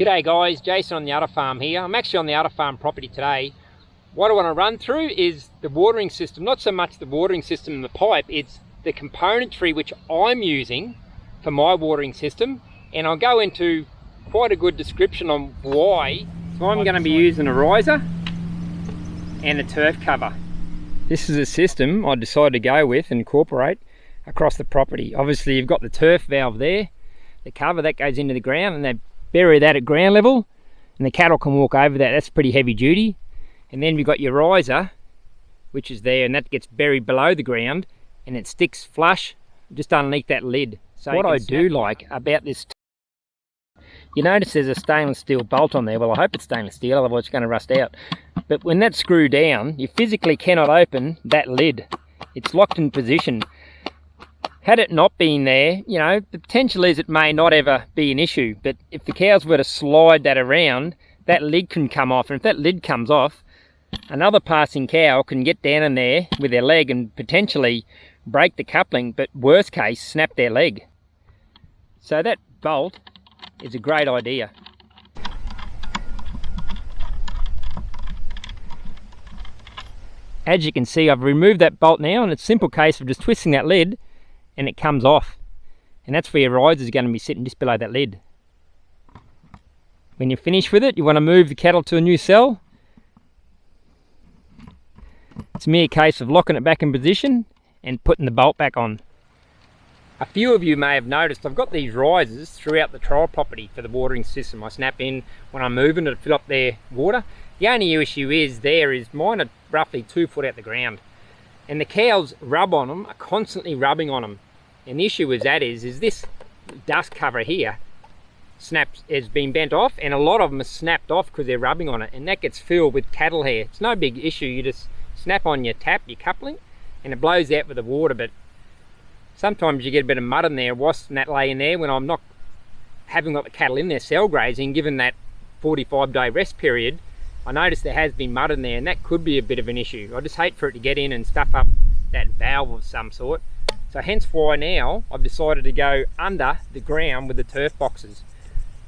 G'day guys, Jason on the Udder Farm here. I'm actually on the Udder Farm property today. What I want to run through is the watering system, not so much the watering system in the pipe, it's the componentry which I'm using for my watering system, and I'll go into quite a good description on why. So I'm going to be using a riser and a turf cover. This is a system I decided to go with and incorporate across the property. Obviously you've got the turf valve there, the cover that goes into the ground, and they bury that at ground level and the cattle can walk over that. That's pretty heavy duty. And then we've got your riser, which is there, and that gets buried below the ground and it sticks flush just underneath that lid. So what I do like about this, you notice there's a stainless steel bolt on there. Well, I hope it's stainless steel, otherwise it's going to rust out. But when that's screwed down, you physically cannot open that lid. It's locked in position. Had it not been there, you know, the potential is it may not ever be an issue, but if the cows were to slide that around, that lid can come off, and if that lid comes off, another passing cow can get down in there with their leg and potentially break the coupling, but worst case, snap their leg. So that bolt is a great idea. As you can see, I've removed that bolt now, and it's a simple case of just twisting that lid and it comes off, and that's where your riser is going to be sitting, just below that lid. When you're finished with it, you want to move the cattle to a new cell. It's a mere case of locking it back in position and putting the bolt back on. A few of you may have noticed I've got these risers throughout the trial property for the watering system. I snap in when I'm moving to fill up their water. The only issue is mine are roughly 2 foot out the ground, and the cows rub on them, are constantly rubbing on them. And the issue with that is this dust cover here has been bent off, and a lot of them are snapped off because they're rubbing on it, and that gets filled with cattle hair. It's no big issue, you just snap on your tap, your coupling, and it blows out with the water. But sometimes you get a bit of mud in there, wasps and that lay in there when I'm not having got the cattle in there cell grazing. Given that 45-day rest period, I noticed there has been mud in there, and that could be a bit of an issue. I just hate for it to get in and stuff up that valve of some sort. So hence why now I've decided to go under the ground with the turf boxes,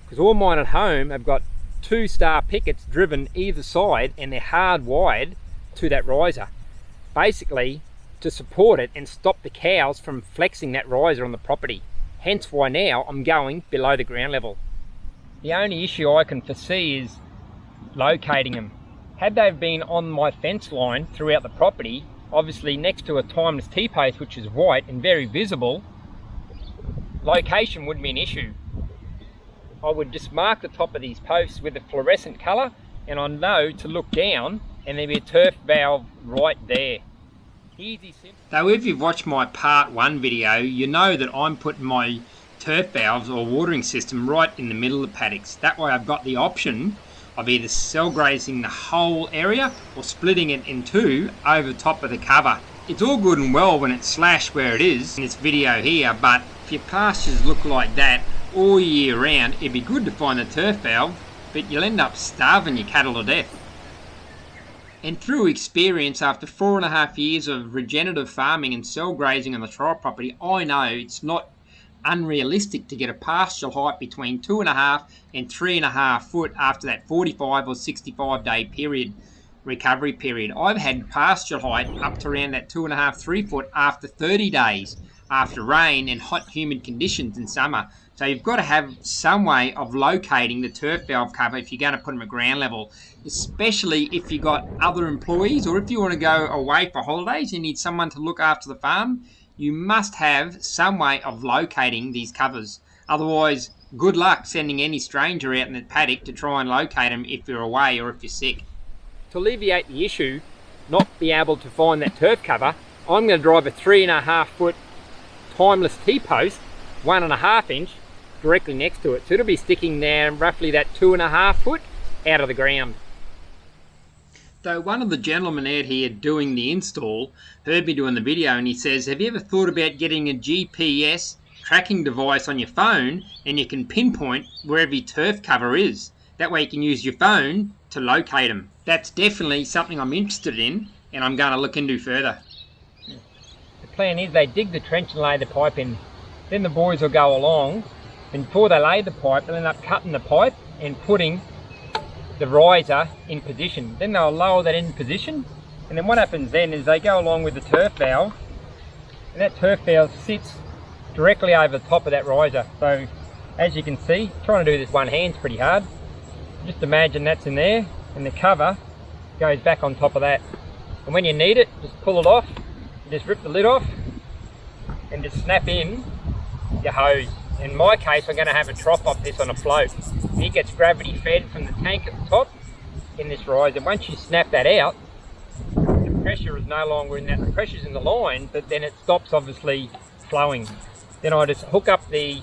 because all mine at home have got 2-star pickets driven either side, and they're hardwired to that riser, basically to support it and stop the cows from flexing that riser on the property. Hence why now I'm going below the ground level. The only issue I can foresee is locating them. Had they been on my fence line throughout the property, obviously next to a timeless T-post which is white and very visible, location wouldn't be an issue. I would just mark the top of these posts with a fluorescent colour, and I know to look down and there'd be a turf valve right there. Easy, simple. So if you've watched my part 1 video, you know that I'm putting my turf valves or watering system right in the middle of the paddocks. That way I've got the option of either cell grazing the whole area or splitting it in two over top of the cover. It's all good and well when it's slashed where it is in this video here, but if your pastures look like that all year round, it'd be good to find the turf valve, but you'll end up starving your cattle to death. And through experience, after 4.5 years of regenerative farming and cell grazing on the trial property, I know it's not unrealistic to get a pastoral height between 2.5 and 3.5 foot after that 45 or 65 day period, recovery period. I've had pastoral height up to around that 2.5, 3 foot after 30 days after rain and hot humid conditions in summer. So you've got to have some way of locating the turf valve cover if you're going to put them at ground level, especially if you've got other employees, or if you want to go away for holidays, you need someone to look after the farm. You must have some way of locating these covers. Otherwise, good luck sending any stranger out in the paddock to try and locate them if you're away or if you're sick. To alleviate the issue, not be able to find that turf cover, I'm going to drive a 3.5 foot timeless T-post, 1.5 inch, directly next to it. So it'll be sticking there roughly that 2.5 foot out of the ground. So one of the gentlemen out here doing the install heard me doing the video, and he says, have you ever thought about getting a GPS tracking device on your phone and you can pinpoint wherever your turf cover is? That way you can use your phone to locate them. That's definitely something I'm interested in and I'm going to look into further. The plan is they dig the trench and lay the pipe in. Then the boys will go along, and before they lay the pipe, they'll end up cutting the pipe and putting the riser in position. Then they'll lower that in position, and then what happens then is they go along with the turf valve, and that turf valve sits directly over the top of that riser. So as you can see, trying to do this one hand's pretty hard. Just imagine that's in there, and the cover goes back on top of that. And when you need it, just pull it off, just rip the lid off, and just snap in your hose. In my case, I'm going to have a trough off this on a float. And it gets gravity fed from the tank at the top in this riser. Once you snap that out, the pressure is no longer in that. The pressure's in the line, but then it stops obviously flowing. Then I just hook up the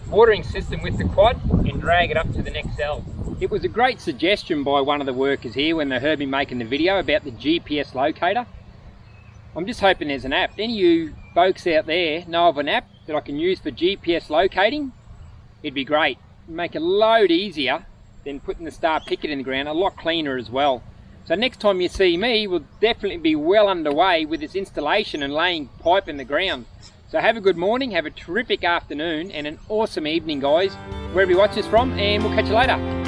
watering system with the quad and drag it up to the next cell. It was a great suggestion by one of the workers here when they heard me making the video about the GPS locator. I'm just hoping there's an app. Any of you folks out there know of an app that I can use for GPS locating? It'd be great. Make a load easier than putting the star picket in the ground, a lot cleaner as well. So next time you see me, we'll definitely be well underway with this installation and laying pipe in the ground. So have a good morning, have a terrific afternoon and an awesome evening guys, wherever you watch this from, and we'll catch you later.